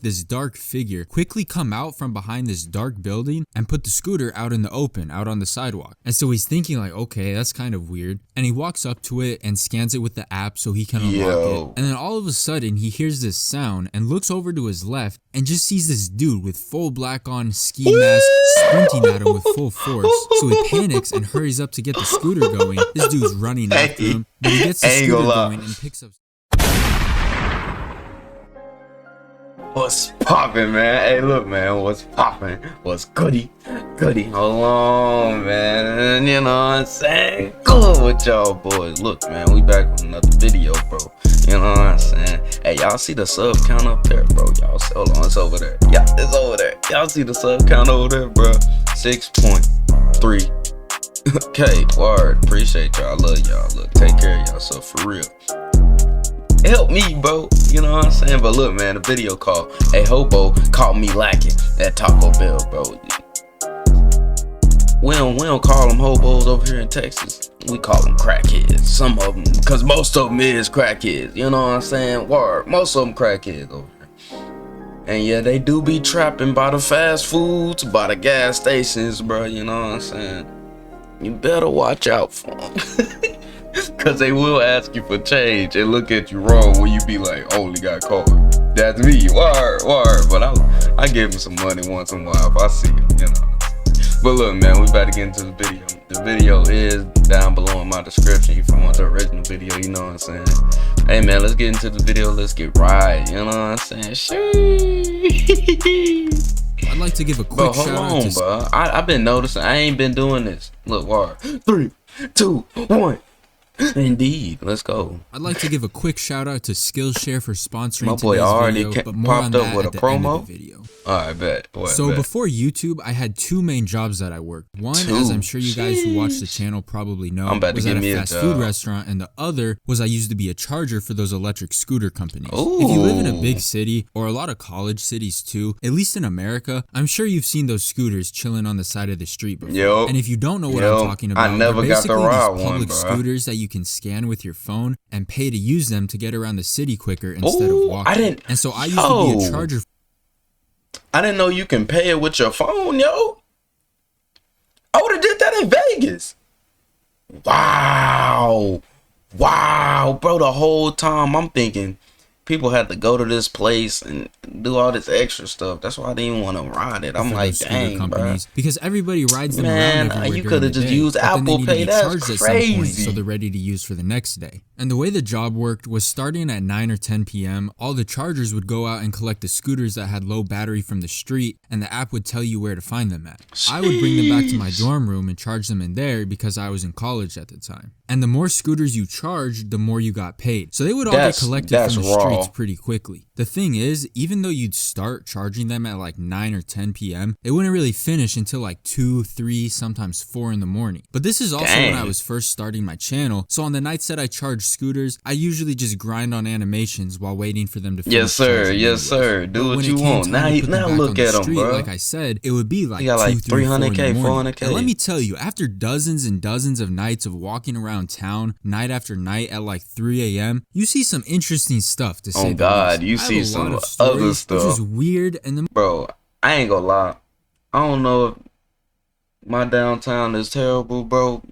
this dark figure quickly come out from behind this dark building and put the scooter out in the open, out on the sidewalk. And so he's thinking like, okay, that's kind of weird. And he walks up to it and scans it with the app so he can unlock it. And then all of a sudden he hears this sound and looks over to his left and just sees this dude with full black on ski mask sprinting at him with full force. So he panics and hurries up to get the scooter going. This dude's running after him, but he gets the scooter going and picks up. What's poppin', man? Hey, look, man, what's poppin'? What's goody? Goody, hold on, man. You know what I'm saying? Good with y'all boys. Look, man, we back with another video, bro. You know what I'm saying? Hey, y'all see the sub count up there, bro? Y'all, hold on, it's over there. Yeah, it's over there. Y'all see the sub count over there, bro? 6.3. Okay, word. Appreciate y'all. Love y'all. Look, take care of yourself for real. Help me, bro. You know what I'm saying? But look, man, the video called "Hey Hobo caught me lacking" at Taco Bell, bro. We don't call them hobos over here in Texas. We call them crackheads. Some of them, because most of them is crackheads. You know what I'm saying? Word. Most of them crackheads over here. And yeah, they do be trapping by the fast foods, by the gas stations, bro. You know what I'm saying? You better watch out for them. Cause they will ask you for change and look at you wrong when you be like, only got caught. That's me, word. But I give him some money once in a while if I see him, you know. But look, man, we about to get into the video. The video is down below in my description if you want the original video, you know what I'm saying. Hey man, let's get into the video, let's get right, you know what I'm saying. Sheesh. I'd like to give a quick shout out to... bro. I've been noticing, I ain't been doing this. Look, word. 3, 2, 1. Indeed, let's go. I'd like to give a quick shout out to Skillshare for sponsoring my boy today's already video, but more popped on up that with at a the end promo. of the video. Alright, bet. So before YouTube, I had two main jobs that I worked. One, as I'm sure you guys who watch the channel probably know, was at a fast food restaurant, and the other was I used to be a charger for those electric scooter companies. Ooh. If you live in a big city, or a lot of college cities too, at least in America, I'm sure you've seen those scooters chilling on the side of the street before. Yep. And if you don't know what I'm talking about, I never got to ride these public scooters that you can scan with your phone and pay to use them to get around the city quicker instead of walking. And so I used to be a charger. I didn't know you can pay it with your phone, yo. I would have did that in Vegas. Wow, bro. The whole time I'm thinking people had to go to this place and do all this extra stuff. That's why I didn't want to ride it. I'm like, dang, bro. Because everybody rides them around everywhere. You could have just used Apple Pay. That's crazy. So they're ready to use for the next day. And the way the job worked was starting at 9 or 10 p.m., all the chargers would go out and collect the scooters that had low battery from the street, and the app would tell you where to find them at. I would bring them back to my dorm room and charge them in there because I was in college at the time. And the more scooters you charged, the more you got paid. So they would all get collected from the streets pretty quickly. The thing is, even though you'd start charging them at like 9 or 10 p.m., it wouldn't really finish until like 2, 3, sometimes 4 in the morning. But this is also when I was first starting my channel, so on the nights that I charged scooters, I usually just grind on animations while waiting for them to finish. Yes, sir. Do what you want. Now look at them, bro. Like I said, it would be like, you got like 300K, 400K. And let me tell you, after dozens and dozens of nights of walking around town, night after night at like 3 a.m., you see some interesting stuff to say. Oh God, you see some other stuff. Which is weird. And bro, I ain't gonna lie. I don't know if my downtown is terrible, bro.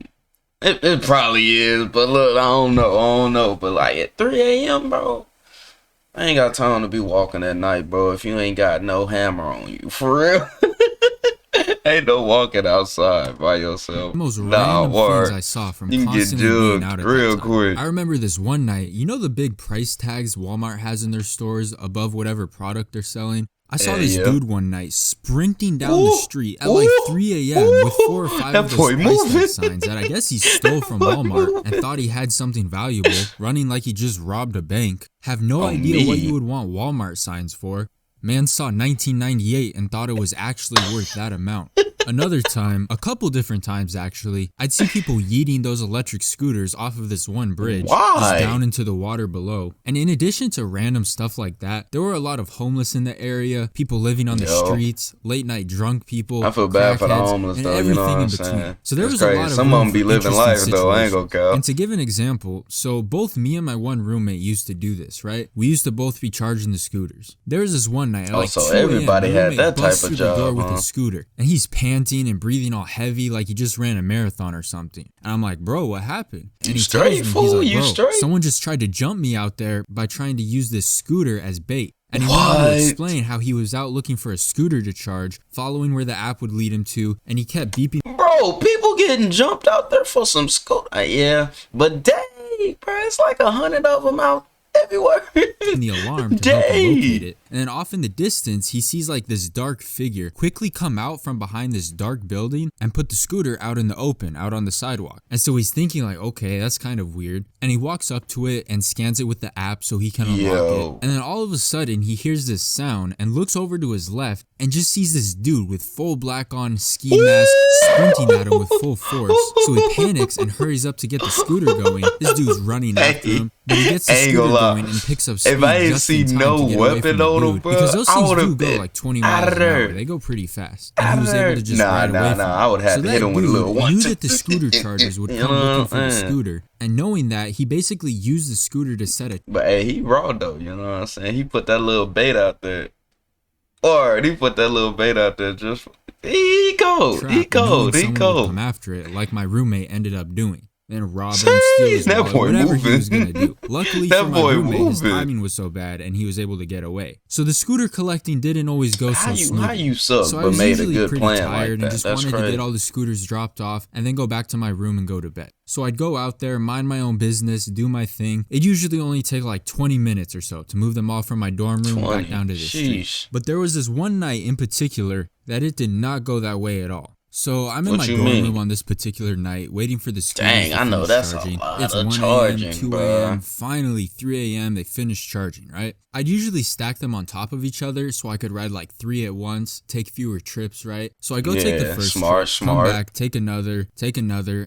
It probably is, but look, I don't know. But like at 3 a.m., bro, I ain't got time to be walking at night, bro, if you ain't got no hammer on you. For real. Ain't no walking outside by yourself. The most random things I saw from constantly being out at real that time. quick. I remember this one night, you know the big price tags Walmart has in their stores above whatever product they're selling? I saw this dude one night sprinting down the street at like 3 a.m. with 4 or 5 of those price tag signs that I guess he stole from Walmart and thought he had something valuable, running like he just robbed a bank. Have no idea what you would want Walmart signs for. Man saw 1998 and thought it was actually worth that amount. Another time, a couple different times actually, I'd see people yeeting those electric scooters off of this one bridge just down into the water below. And in addition to random stuff like that, there were a lot of homeless in the area, people living on the streets, late night drunk people. I feel bad for the homeless though, you know what I'm saying? So there was a lot of some of them be living life though, I ain't gonna count. And to give an example, so both me and my one roommate used to do this, right? We used to both be charging the scooters. There was this one night, like so everybody had that type of job, with a scooter, and he's panting and breathing all heavy like he just ran a marathon or something. And I'm like, bro, what happened? And he straight, fool, you straight? Someone just tried to jump me out there by trying to use this scooter as bait. And he wanted to explain how he was out looking for a scooter to charge, following where the app would lead him to, and he kept beeping. Bro, people getting jumped out there for some scooter. Yeah, but dang, bro, it's like 100 of them out everywhere. The alarm to help him locate it. And then off in the distance, he sees like this dark figure quickly come out from behind this dark building and put the scooter out in the open, out on the sidewalk. And so he's thinking like, okay, that's kind of weird. And he walks up to it and scans it with the app so he can unlock it. And then all of a sudden, he hears this sound and looks over to his left and just sees this dude with full black on ski mask sprinting at him with full force. So he panics and hurries up to get the scooter going. This dude's running after him. But he gets the scooter going and picks up speed. If I ain't seen no weapon on him, bro, because those things do go like 20 miles an hour. They go pretty fast. And he was able to just ride away from I would have to hit him with a little one. He knew that the scooter chargers would come looking for the scooter. And knowing that, he basically used the scooter to set it. But hey, he raw though, you know what I'm saying? He put that little bait out there. Or he put that little bait out there just for... He cold. Come after it, like my roommate ended up doing. Then rob him, steal his wallet, whatever he was gonna do. Luckily for my roommate, his timing was so bad and he was able to get away. So the scooter collecting didn't always go so smoothly. How you suck, but made a good plan like that? And just wanted to get all the scooters dropped off and then go back to my room and go to bed. So I'd go out there, mind my own business, do my thing. It'd usually only take like 20 minutes or so to move them all from my dorm room back down to the street. But there was this one night in particular that it did not go that way at all. So I'm in my dorm room on this particular night, waiting for the scooters to finish charging. It's 1 a.m., 2 a.m., finally 3 a.m. They finish charging, right? I'd usually stack them on top of each other so I could ride like 3 at once, take fewer trips, right? So I go take the first trip, come back, take another,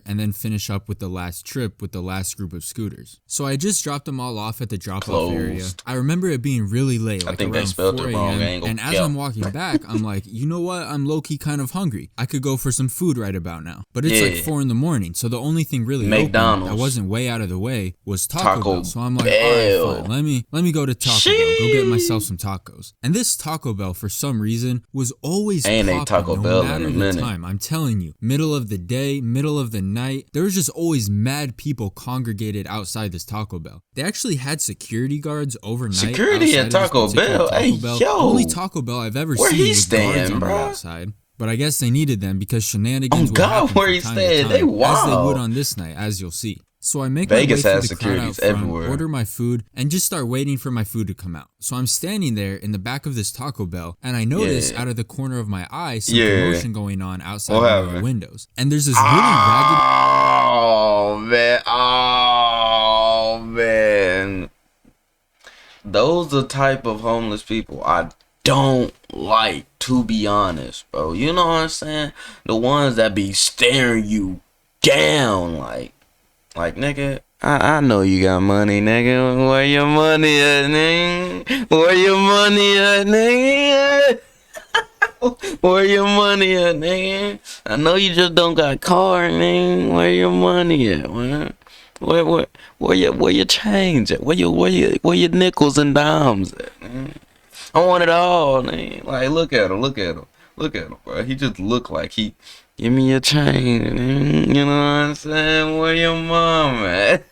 and then finish up with the last trip with the last group of scooters. So I just dropped them all off at the drop-off area. I remember it being really late, like around 4 a.m. And as I'm walking back, I'm like, you know what? I'm low-key kind of hungry. I could go for some food right about now. But it's like 4 in the morning, so the only thing really open that wasn't way out of the way was Taco Bell. So I'm like, all right, fine. Let me go to Taco Bell. Go get myself some tacos. And this Taco Bell, for some reason, was always popping no matter the time. I'm telling you, middle of the day, middle of the night, there was just always mad people congregated outside this Taco Bell. They actually had security guards overnight. Security at Taco Bell? Hey, yo. Only Taco Bell I've ever seen with guards on the outside. But I guess they needed them because shenanigans would happen from time to time, as they would on this night, as you'll see. So I make Vegas my way has through the crowd out front, everywhere. order my food, and just start waiting for my food to come out. So I'm standing there in the back of this Taco Bell, and I notice out of the corner of my eye some commotion going on outside one of the windows. And there's this really ragged... Oh, man. Those are the type of homeless people I don't like, to be honest, bro. You know what I'm saying? The ones that be staring you down like nigga, I know you got money, nigga. Where your money at, nigga? Where your money at, nigga? Where your money at, nigga? I know you just don't got a car, nigga. Where your money at, man? Where your change at? Where your nickels and dimes at, man? I want it all, man. Like, look at him, bro. He just look like he... Give me your chain, man. You know what I'm saying? Where your mom at?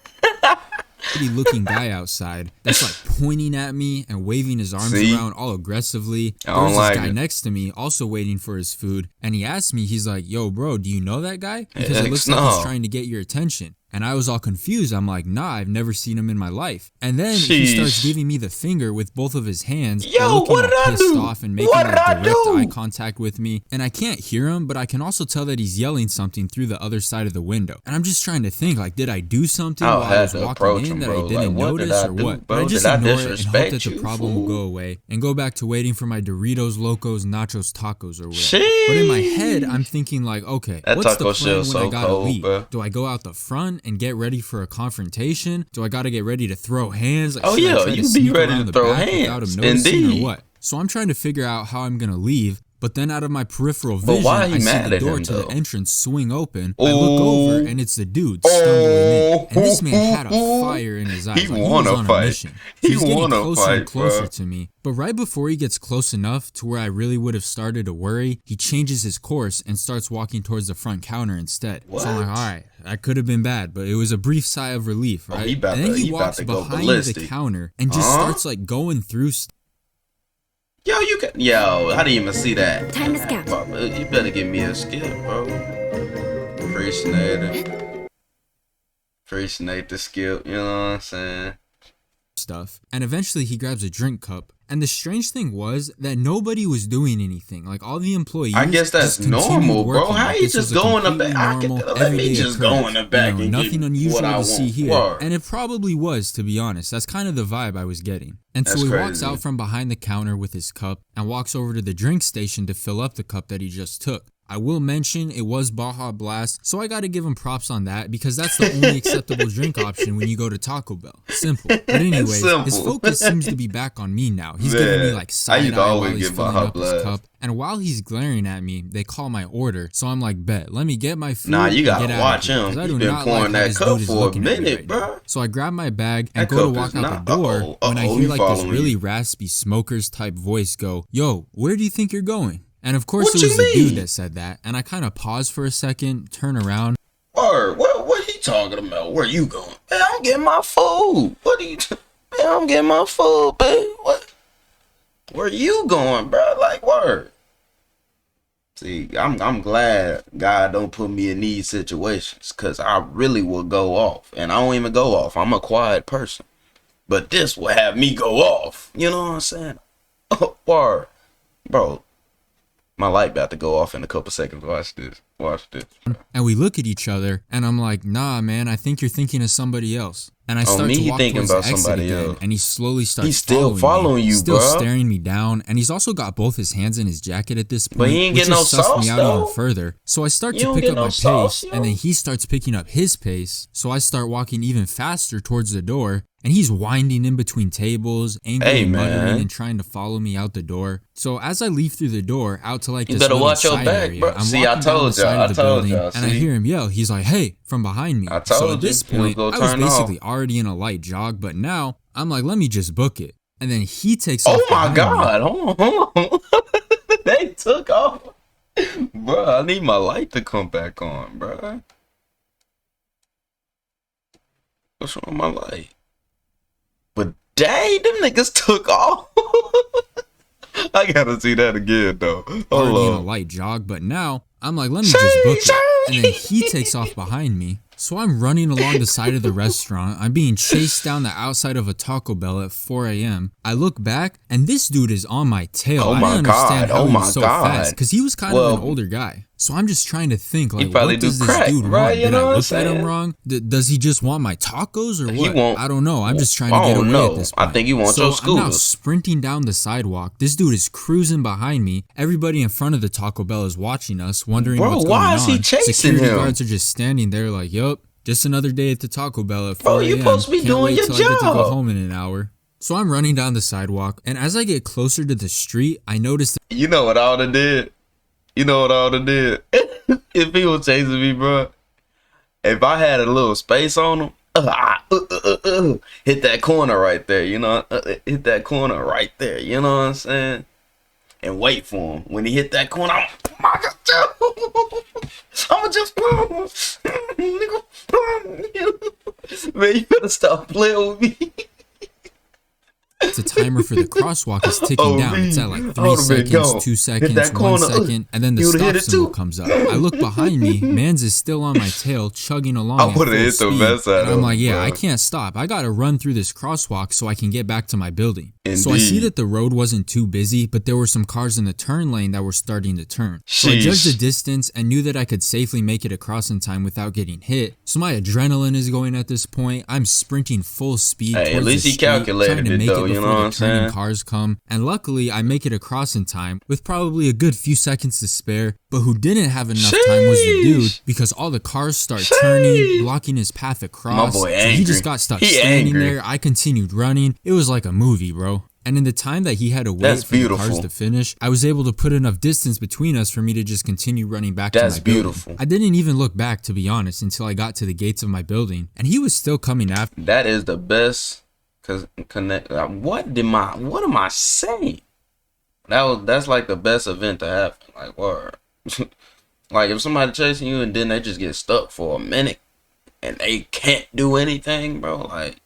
looking guy outside that's like pointing at me and waving his arms around all aggressively. There's this guy next to me also waiting for his food, and he asked me, he's like, yo bro, do you know that guy? Because it looks like he's trying to get your attention. And I was all confused. I'm like, nah, I've never seen him in my life. And then he starts giving me the finger with both of his hands. Yo, what did I do? Off and making like direct eye contact with me. And I can't hear him, but I can also tell that he's yelling something through the other side of the window. And I'm just trying to think, like, did I do something while I was walking in that I didn't notice or what? But I just ignore it and hope that the problem will go away and go back to waiting for my Doritos, Locos, Nachos, Tacos or whatever. But in my head, I'm thinking like, okay, what's the plan when I gotta leave? Do I go out the front and get ready for a confrontation? Do I gotta get ready to throw hands? Like, you be ready to throw hands, indeed. Or what? So I'm trying to figure out how I'm gonna leave. But then out of my peripheral vision, I see the door to the entrance swing open. I look over and it's the dude stumbling in. And this man had a fire in his eyes. He was on a mission. So he's getting closer and closer to me. But right before he gets close enough to where I really would have started to worry, he changes his course and starts walking towards the front counter instead. So I'm like, all right, that could have been bad, but it was a brief sigh of relief, right? And then he walks behind the counter and just starts like going through stuff. Yo, I didn't even see that. Time to scout. You better give me a skip, bro. Appreciate it. Appreciate the skip, you know what I'm saying? Stuff. And eventually he grabs a drink cup. And the strange thing was that nobody was doing anything. Like all the employees. I guess that's normal, bro. How you just go in the back? Let me just go in the back and nothing get unusual what I to see want. here. Word. And it probably was, to be honest. That's kind of the vibe I was getting. And so he walks out from behind the counter with his cup and walks over to the drink station to fill up the cup that he just took. I will mention it was Baja Blast, so I gotta give him props on that because that's the only acceptable drink option when you go to Taco Bell. Simple. But anyways, his focus seems to be back on me now. He's giving me like side eye while he's filling up his cup. And while he's glaring at me, they call my order. So I'm like, bet, let me get my food. Nah, you gotta watch him. He's been pouring that cup for a minute, bro. So I grab my bag and go to walk out the door when I hear like this really raspy smokers type voice go, yo, where do you think you're going? And of course it was the dude that said that. And I kind of paused for a second, turn around. What he talking about? Where you going? Man, I'm getting my food. What are you man, I'm getting my food, babe. What? Where you going, bro? Like, word. See, I'm glad God don't put me in these situations because I really will go off. And I don't even go off. I'm a quiet person. But this will have me go off. You know what I'm saying? Word. Bro. My light about to go off in a couple seconds. Watch this. And we look at each other, and I'm like, nah, man, I think you're thinking of somebody else. And I start to walk towards the exit again, and he slowly starts He's still following you, still bro. staring me down, and he's also got both his hands in his jacket at this point, but he ain't which getting no just sussed sauce, me out though. even further. So I start to pick up my pace, and then he starts picking up his pace, so I start walking even faster towards the door. And he's winding in between tables, angrily muttering and trying to follow me out the door. So as I leave through the door out to like this little side area, I'm walking down the side of the building, and I hear him yell. He's like, "Hey!" from behind me. So at this point, I was basically already in a light jog, but now I'm like, "Let me just book it." And then he takes off. Oh my God! Hold on. They took off, bro. I need my light to come back on, bro. What's wrong with my light? But dang, them niggas took off. I gotta see that again though. Already in a light jog, but now I'm like, let me just book it. And then he takes off behind me. So I'm running along the side of the restaurant. I'm being chased down the outside of a Taco Bell at 4 a.m. I look back, and this dude is on my tail. Oh my I don't understand God. how Oh he my was so God. fast, because he was kind of an older guy. So I'm just trying to think, like, what does this crack, dude right? want? You Did know I what look I'm at him saying? wrong? Does he just want my tacos or He what? won't- I don't know. I'm just trying to get away at this point. I think he wants your I'm now scooters. sprinting down the sidewalk. This dude is cruising behind me. Everybody in front of the Taco Bell is watching us, wondering Bro, what's why going is on. he chasing Security him? guards are just standing there like, yup, just another day at the Taco Bell at 4 Bro, a.m. you supposed to be Can't doing wait your till I get to go job. home in an hour. So I'm running down the sidewalk, and as I get closer to the street, I notice that You know what I would've did? You know what I would've did? If he was chasing me, bro. If I had a little space on him, hit that corner right there, you know? Hit that corner right there, you know what I'm saying? And wait for him. When he hit that corner, I'ma just man, you better stop playing with me. The timer for the crosswalk is ticking down. It's at like 3 seconds, 2 seconds, 1 corner. second, and then the stop symbol comes up. I look behind me, mans is still on my tail, chugging along at full speed. And I'm like, yeah, I can't stop. I gotta run through this crosswalk so I can get back to my building. Indeed. So I see that the road wasn't too busy, but there were some cars in the turn lane that were starting to turn. So I judged the distance and knew that I could safely make it across in time without getting hit. So my adrenaline is going at this point. I'm sprinting full speed towards at least the he street, calculated trying to it make though, it you before know what the I'm turning saying? cars come. And luckily, I make it across in time with probably a good few seconds to spare. But who didn't have enough time was the dude, because all the cars start turning, blocking his path across. My boy So angry. he just got stuck standing there. I continued running. It was like a movie, bro. And in the time that he had to wait for the cars to finish, I was able to put enough distance between us for me to just continue running back to my building. I didn't even look back, to be honest, until I got to the gates of my building, and he was still coming after. That is the best connect. What am I saying? That's like the best event to happen. Like word. Like if somebody chasing you and then they just get stuck for a minute and they can't do anything, bro. Like.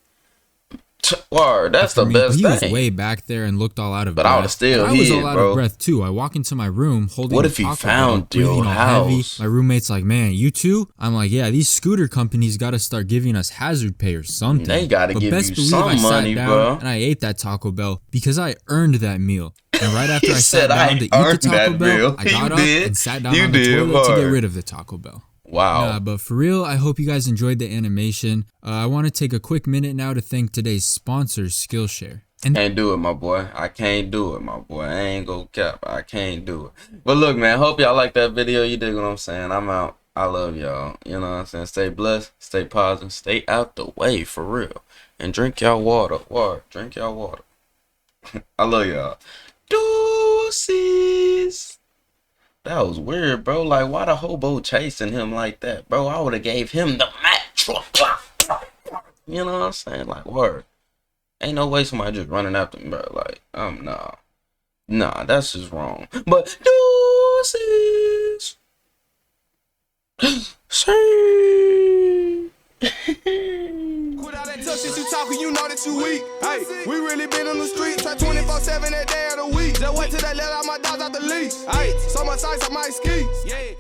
Word, that's the best thing. He was way back there and looked all out of breath. But I would have still hit, I was all out of breath too. I walk into my room holding what if he found your house? My roommate's like, man, you too? I'm like, yeah, these scooter companies got to start giving us hazard pay or something. They got to give you some money, bro. And I ate that Taco Bell because I earned that meal. And right after I sat down to eat the Taco Bell, I got up and sat down on the toilet to get rid of the Taco Bell. Wow. But for real, I hope you guys enjoyed the animation. I want to take a quick minute now to thank today's sponsor, Skillshare. Can't do it, my boy. I can't do it, my boy. I ain't gonna cap. I can't do it. But look, man, hope y'all like that video. You dig what I'm saying? I'm out. I love y'all. You know what I'm saying? Stay blessed. Stay positive. Stay out the way, for real. And drink y'all water. Drink y'all water. I love y'all. Deuces. That was weird, bro. Like, why the hobo chasing him like that, bro? I would have gave him the match. You know what I'm saying? Like, word. Ain't no way somebody just running after me, bro. Like, nah, that's just wrong. But deuces. See. Quit all that tough shit you talking, you know that you weak. Hey, we really been on the streets, like 24/7 that day of the week. Just wait till they let all my dogs out the leash. Hey, so much ice I might ski. Yeah.